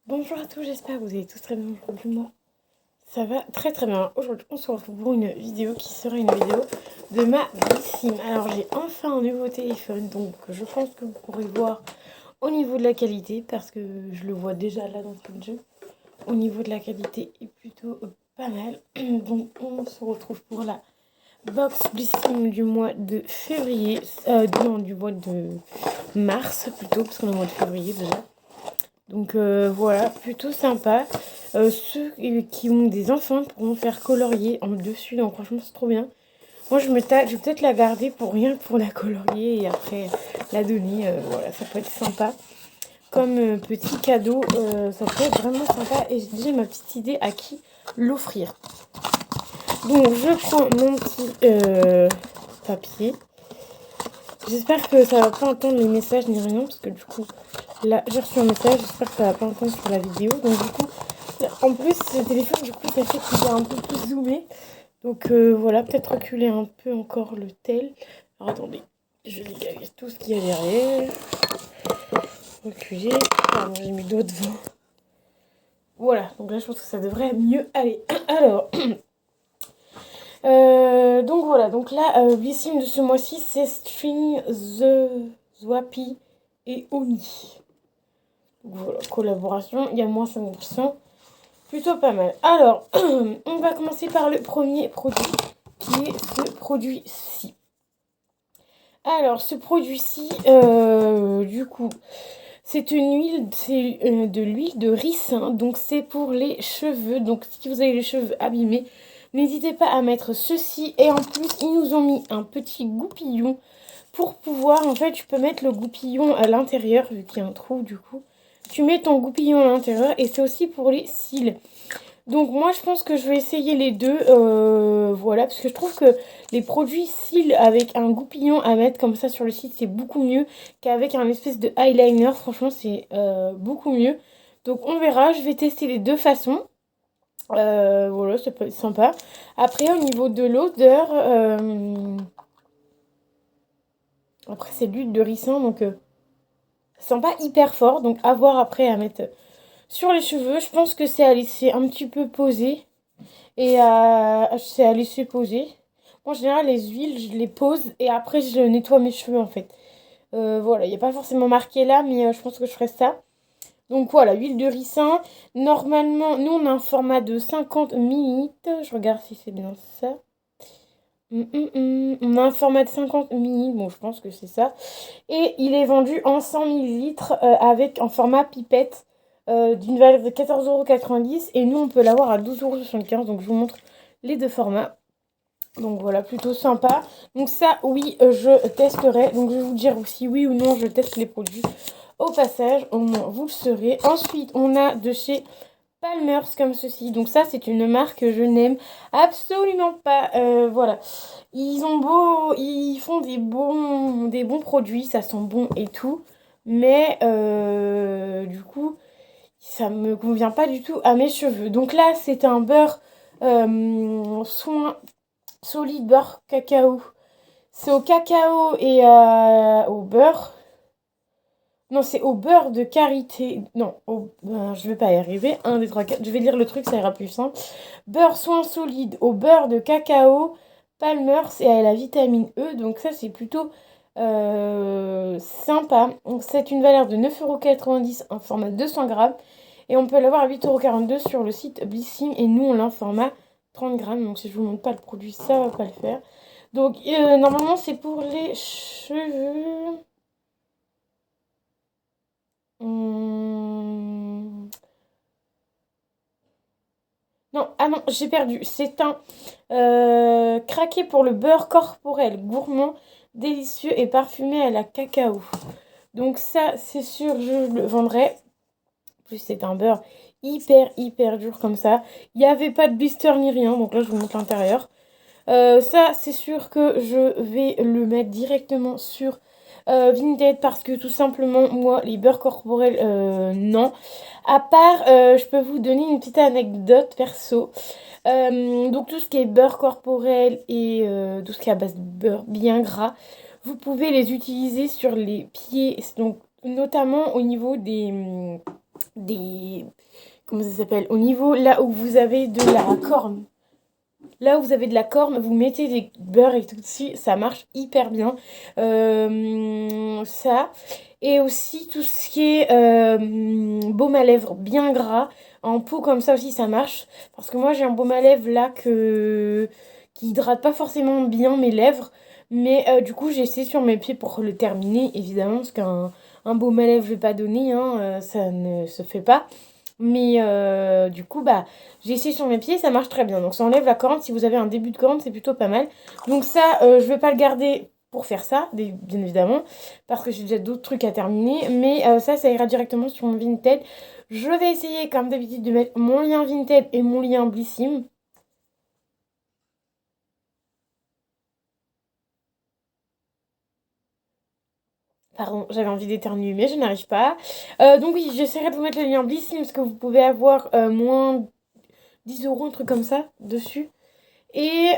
Bonjour à tous, j'espère que vous allez tous très bien aujourd'hui. Moi, ça va très très bien. Aujourd'hui, on se retrouve pour une vidéo qui sera une vidéo de ma Blissim. Alors, j'ai enfin un nouveau téléphone, donc je pense que vous pourrez voir au niveau de la qualité, parce que je le vois déjà là dans le jeu. Au niveau de la qualité est plutôt pas mal. Donc, on se retrouve pour la box Blissim du mois de février. Non, du mois de mars plutôt, parce qu'on est au mois de février déjà. Donc voilà, plutôt sympa. Ceux qui ont des enfants pourront faire colorier en dessus, donc franchement c'est trop bien. Moi je vais peut-être la garder pour rien que pour la colorier et après la donner. Voilà, ça peut être sympa. Comme petit cadeau, ça peut être vraiment sympa. Et j'ai déjà ma petite idée à qui l'offrir. Donc je prends mon petit papier. J'espère que ça va pas entendre les messages ni rien, parce que du coup, là, j'ai reçu un message, j'espère que ça va pas entendre sur la vidéo. Donc du coup, en plus, ce téléphone, du coup, ça fait qu'il est un peu plus zoomé. Donc voilà, peut-être reculer un peu encore le tel. Alors attendez, je vais dégager tout ce qu'il y a derrière. Reculer. Pardon, j'ai mis d'autres devant. Voilà, donc là, je pense que ça devrait mieux aller. Alors... donc voilà, donc là, Blissim de ce mois-ci, c'est String, The Zwapi et Oni. Donc voilà, collaboration, il y a moins 5%, plutôt pas mal. Alors, on va commencer par le premier produit, qui est ce produit-ci. Alors, ce produit-ci, du coup, c'est une huile, c'est de l'huile de ricin, donc c'est pour les cheveux. Donc si vous avez les cheveux abîmés, n'hésitez pas à mettre ceci. Et en plus, ils nous ont mis un petit goupillon pour pouvoir, en fait, tu peux mettre le goupillon à l'intérieur, vu qu'il y a un trou du coup. Tu mets ton goupillon à l'intérieur et c'est aussi pour les cils. Donc moi je pense que je vais essayer les deux, voilà, parce que je trouve que les produits cils avec un goupillon à mettre comme ça sur le site, c'est beaucoup mieux qu'avec un espèce de eyeliner, franchement c'est beaucoup mieux. Donc on verra, je vais tester les deux façons, voilà, ça peut être sympa. Après au niveau de l'odeur, après c'est de l'huile de ricin, donc ça sent pas hyper fort, donc à voir après à mettre sur les cheveux. Je pense que c'est à laisser un petit peu poser. Et c'est à laisser poser. Moi, en général, les huiles, je les pose et après, je nettoie mes cheveux en fait. Voilà, il n'y a pas forcément marqué là, mais je pense que je ferai ça. Donc voilà, huile de ricin. Normalement, nous, on a un format de 50 millilitres. Je regarde si c'est bien ça. On a un format de 50 millilitres. Bon, je pense que c'est ça. Et il est vendu en 100 millilitres avec en format pipette d'une valeur de 14,90 €. Et nous, on peut l'avoir à 12,75 €. Donc, je vous montre les deux formats. Donc voilà, plutôt sympa. Donc ça, oui, je testerai. Donc je vais vous dire aussi oui ou non, je teste les produits au passage. Au moins, vous le saurez. Ensuite, on a de chez Palmer's comme ceci. Donc ça, c'est une marque que je n'aime absolument pas. Voilà. Ils ont beau... Ils font des bons produits. Ça sent bon et tout. Mais du coup, ça me convient pas du tout à mes cheveux. Donc là, c'est un beurre soin solide beurre cacao. C'est au cacao et au beurre. Non, c'est au beurre de karité. Non, je vais pas y arriver. 1, 2, 3, 4. Je vais lire le truc, ça ira plus simple. Beurre soin solide au beurre de cacao, Palmer's et à la vitamine E. Donc ça, c'est plutôt sympa. Donc c'est une valeur de 9,90 € en format 200 grammes. Et on peut l'avoir à 8,42 € sur le site Blissim. Et nous, on l'a en format 30 grammes. Donc si je vous montre pas le produit, ça va pas le faire. Donc normalement, c'est pour les cheveux. Hum, Non, ah non, j'ai perdu. C'est un craqué pour le beurre corporel, gourmand, délicieux et parfumé à la cacao. Donc ça, c'est sûr, je le vendrai. En plus, c'est un beurre hyper dur comme ça. Il n'y avait pas de blister ni rien, donc là, je vous montre l'intérieur. Ça, c'est sûr que je vais le mettre directement sur Vinted parce que tout simplement, moi, les beurres corporels, non. À part, je peux vous donner une petite anecdote perso. Donc tout ce qui est beurre corporel et tout ce qui est à base de beurre bien gras, vous pouvez les utiliser sur les pieds, donc notamment au niveau des... Comment ça s'appelle? Au niveau, là où vous avez de la corne. Là où vous avez de la corne, vous mettez des beurres et tout dessus, ça marche hyper bien. Ça. Et aussi tout ce qui est baume à lèvres bien gras, en pot comme ça aussi, ça marche. Parce que moi, j'ai un baume à lèvres là qui hydrate pas forcément bien mes lèvres. Mais du coup, j'ai essayé sur mes pieds pour le terminer, évidemment, parce qu'un baume à lèvres, je vais pas donner, hein, ça ne se fait pas. Mais du coup, bah, j'ai essayé sur mes pieds, ça marche très bien. Donc ça enlève la corne. Si vous avez un début de corne, c'est plutôt pas mal. Donc ça, je vais pas le garder pour faire ça, bien évidemment, parce que j'ai déjà d'autres trucs à terminer. Mais ça ira directement sur mon Vinted. Je vais essayer, comme d'habitude, de mettre mon lien Vinted et mon lien Blissim. Pardon, j'avais envie d'éternuer, mais je n'arrive pas. Donc oui, j'essaierai de vous mettre le lien Blissim, parce que vous pouvez avoir moins 10 euros, un truc comme ça, dessus. Et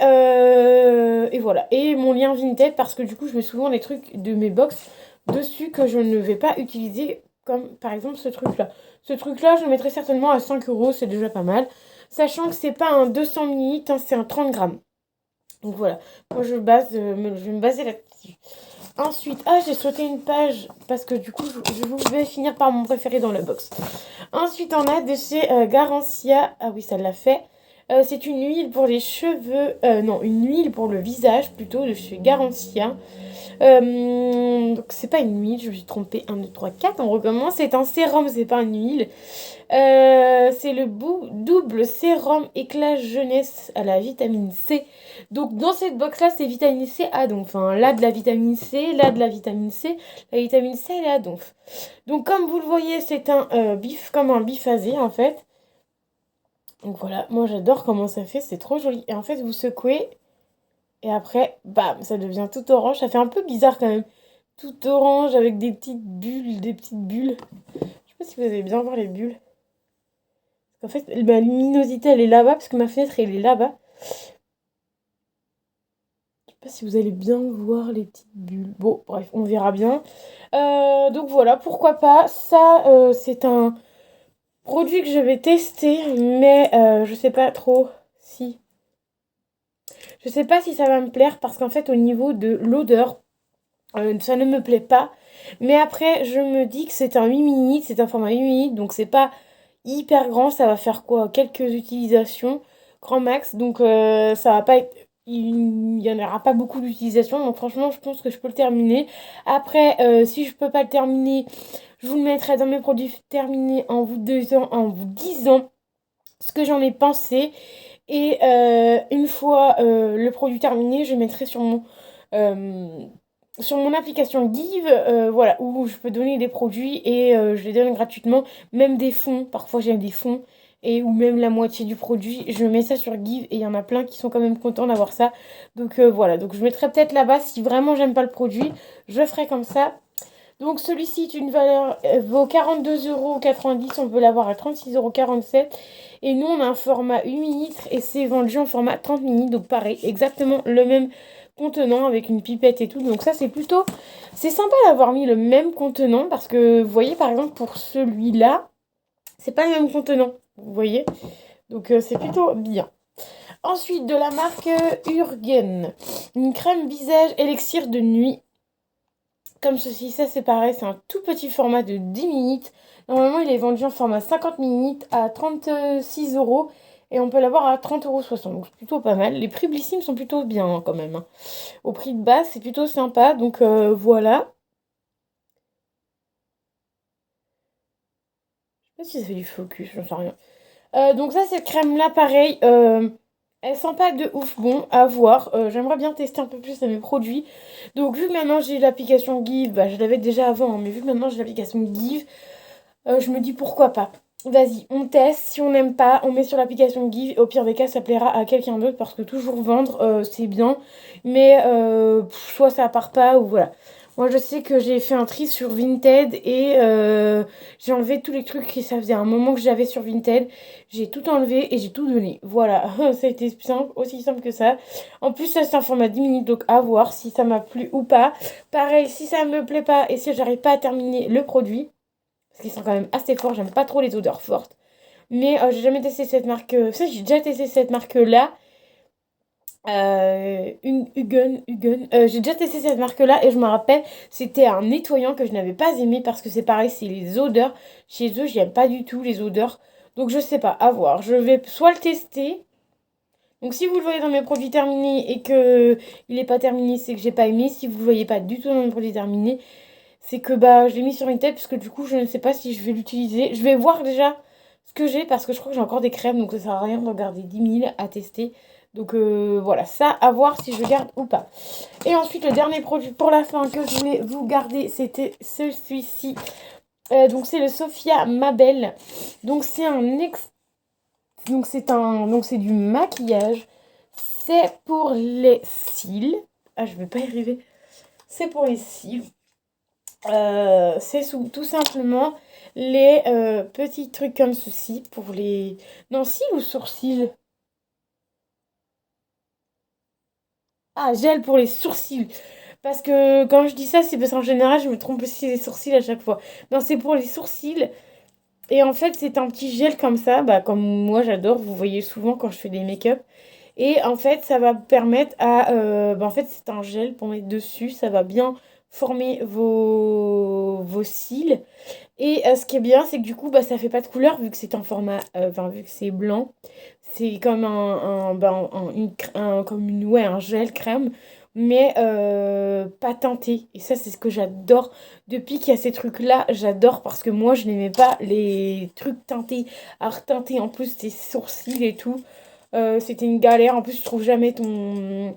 voilà. Et mon lien Vinted, parce que du coup, je mets souvent des trucs de mes box dessus que je ne vais pas utiliser, comme par exemple ce truc-là. Ce truc-là, je le mettrai certainement à 5 euros, c'est déjà pas mal. Sachant que c'est pas un 200 ml, hein, c'est un 30 grammes. Donc voilà. Moi, je vais me baser là-dessus. Ensuite, j'ai sauté une page parce que du coup, je vais finir par mon préféré dans la box. Ensuite, on a de chez Garancia. Ah oui, ça l'a fait. C'est une huile pour les cheveux. Non, une huile pour le visage plutôt de chez Garancia. Donc, c'est pas une huile, je me suis trompée. 1, 2, 3, 4. On recommence. C'est un sérum, c'est pas une huile. C'est le double sérum éclat jeunesse à la vitamine C. Donc dans cette box là c'est vitamine C A donc. Enfin là de la vitamine C, là de la vitamine C, la vitamine C et la donc. Donc comme vous le voyez c'est un comme un biphasé en fait. Donc voilà, moi j'adore comment ça fait, c'est trop joli. Et en fait vous secouez et après bam ça devient tout orange. Ça fait un peu bizarre quand même. Tout orange avec des petites bulles, des petites bulles. Je sais pas si vous allez bien voir les bulles. En fait, ma luminosité, elle est là-bas, parce que ma fenêtre, elle est là-bas. Je sais pas si vous allez bien voir les petites bulles. Bon, bref, on verra bien. Donc voilà, pourquoi pas. Ça, c'est un produit que je vais tester, mais je sais pas trop si... Je sais pas si ça va me plaire, parce qu'en fait, au niveau de l'odeur, ça ne me plaît pas. Mais après, je me dis que c'est un 8 minutes, c'est un format 8 minutes, donc c'est pas hyper grand, ça va faire quoi? Quelques utilisations, grand max, donc ça va pas être... Il n'y en aura pas beaucoup d'utilisation, donc franchement, je pense que je peux le terminer. Après, si je peux pas le terminer, je vous le mettrai dans mes produits terminés en vous disant ce que j'en ai pensé. Et une fois le produit terminé, je mettrai euh, sur mon application Give, voilà, où je peux donner des produits et je les donne gratuitement, même des fonds. Parfois j'ai des fonds et ou même la moitié du produit. Je mets ça sur Give et il y en a plein qui sont quand même contents d'avoir ça. Donc voilà, donc je mettrai peut-être là-bas si vraiment j'aime pas le produit, je ferai comme ça. Donc celui-ci est une valeur, vaut 42,90 €, on peut l'avoir à 36,47 €. Et nous on a un format 8 millilitres et c'est vendu en format 30 millilitres. Donc pareil, exactement le même contenant avec une pipette et tout. Donc ça c'est plutôt... C'est sympa d'avoir mis le même contenant parce que vous voyez par exemple pour celui-là, c'est pas le même contenant. Vous voyez? Donc c'est plutôt bien. Ensuite de la marque Urgen, une crème visage élixir de nuit. Comme ceci, ça c'est pareil, c'est un tout petit format de 10 minutes. Normalement, il est vendu en format 50 minutes à 36 euros et on peut l'avoir à 30,60 €. Donc c'est plutôt pas mal. Les prix Blissim sont plutôt bien hein, quand même, hein. Au prix de base, c'est plutôt sympa. Donc voilà. Je sais pas si ça fait du focus, j'en sais rien. Donc ça, cette crème-là, pareil. Elle sent pas de ouf bon à voir. J'aimerais bien tester un peu plus de mes produits. Donc vu que maintenant j'ai l'application Give, bah, je l'avais déjà avant, hein, mais vu que maintenant j'ai l'application Give, je me dis pourquoi pas. Vas-y, on teste. Si on n'aime pas, on met sur l'application Give. Au pire des cas, ça plaira à quelqu'un d'autre parce que toujours vendre, c'est bien. Mais soit ça part pas ou voilà. Moi, je sais que j'ai fait un tri sur Vinted et j'ai enlevé tous les trucs qui ça faisait un moment que j'avais sur Vinted. J'ai tout enlevé et j'ai tout donné. Voilà, ça a été simple, aussi simple que ça. En plus, ça c'est un format 10 minutes, donc à voir si ça m'a plu ou pas. Pareil, si ça me plaît pas et si j'arrive pas à terminer le produit, parce qu'ils sont quand même assez forts. J'aime pas trop les odeurs fortes. Mais j'ai jamais testé cette marque. Ça, j'ai déjà testé cette marque-là. Hugen. J'ai déjà testé cette marque-là et je me rappelle, c'était un nettoyant que je n'avais pas aimé parce que c'est pareil, c'est les odeurs. Chez eux, j'aime pas du tout les odeurs. Donc je sais pas, à voir. Je vais soit le tester. Donc si vous le voyez dans mes produits terminés et que il n'est pas terminé, c'est que j'ai pas aimé. Si vous le voyez pas du tout dans mes produits terminés, c'est que bah je l'ai mis sur une tête parce que du coup je ne sais pas si je vais l'utiliser. Je vais voir déjà ce que j'ai parce que je crois que j'ai encore des crèmes donc ça sert à rien de regarder 10 000 à tester. Donc voilà, ça à voir si je garde ou pas. Et ensuite le dernier produit pour la fin que je voulais vous garder, c'était celui-ci. Donc c'est le Sophia Mabel. Donc c'est un donc c'est du maquillage. C'est pour les cils. Ah, je vais pas y arriver. C'est pour les cils. C'est tout simplement les petits trucs comme ceci pour les... Non, cils ou sourcils? Ah, gel pour les sourcils. Parce que quand je dis ça, c'est parce qu'en général, je me trompe aussi les sourcils à chaque fois. Non, c'est pour les sourcils. Et en fait, c'est un petit gel comme ça, bah, comme moi j'adore. Vous voyez souvent quand je fais des make-up. Et en fait, ça va permettre à... bah, en fait, c'est un gel pour mettre dessus. Ça va bien former vos cils. Et ce qui est bien, c'est que du coup, bah, ça fait pas de couleur vu que c'est en format... Enfin, vu que c'est blanc. C'est comme ouais, un gel crème. Mais pas teinté. Et ça, c'est ce que j'adore. Depuis qu'il y a ces trucs-là, j'adore parce que moi, je n'aimais pas les trucs teintés. À reteinter en plus tes sourcils et tout. C'était une galère. En plus, tu trouves jamais de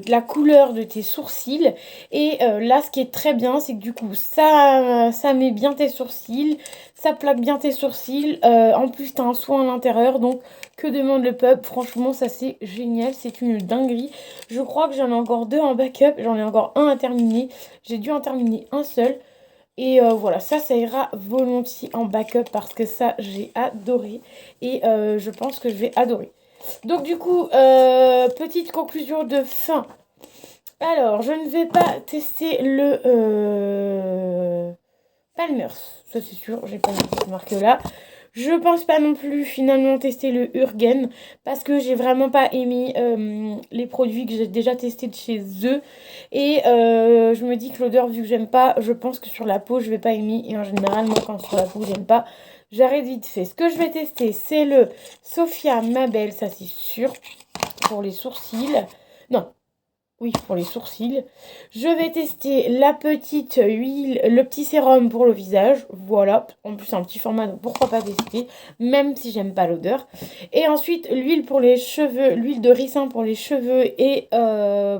la couleur de tes sourcils. Et là, ce qui est très bien, c'est que du coup, ça met bien tes sourcils. Ça plaque bien tes sourcils. En plus, tu as un soin à l'intérieur. Donc, que demande le peuple? Franchement, ça, c'est génial. C'est une dinguerie. Je crois que j'en ai encore 2 en backup. J'en ai encore un à terminer. J'ai dû en terminer un seul. Et voilà, ça ira volontiers en backup parce que ça, j'ai adoré. Et je pense que je vais adorer. Donc du coup, petite conclusion de fin. Alors, je ne vais pas tester le Palmers. Ça c'est sûr, j'ai pas mis cette marque-là. Je pense pas non plus finalement tester le Urgen parce que j'ai vraiment pas aimé les produits que j'ai déjà testés de chez eux. Et je me dis que l'odeur, vu que j'aime pas, je pense que sur la peau, je vais pas aimer. Et en général, moi, quand sur la peau, j'aime pas, j'arrête vite fait. Ce que je vais tester, c'est le Sophia Mabel, ça c'est sûr, pour les sourcils. Non, oui, pour les sourcils. Je vais tester la petite huile, le petit sérum pour le visage. Voilà, en plus c'est un petit format, donc pourquoi pas tester, même si j'aime pas l'odeur. Et ensuite, l'huile pour les cheveux, l'huile de ricin pour les cheveux et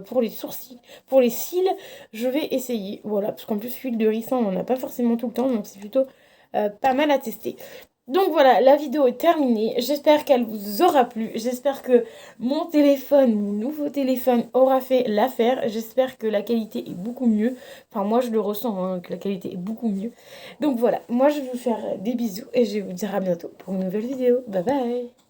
pour les sourcils, pour les cils, je vais essayer. Voilà, parce qu'en plus, l'huile de ricin, on n'en a pas forcément tout le temps, donc c'est plutôt pas mal à tester. Donc voilà, la vidéo est terminée. J'espère qu'elle vous aura plu. J'espère que mon téléphone, mon nouveau téléphone aura fait l'affaire. J'espère que la qualité est beaucoup mieux. Enfin, moi, je le ressens, hein, que la qualité est beaucoup mieux. Donc voilà, moi, je vais vous faire des bisous et je vais vous dire à bientôt pour une nouvelle vidéo. Bye bye!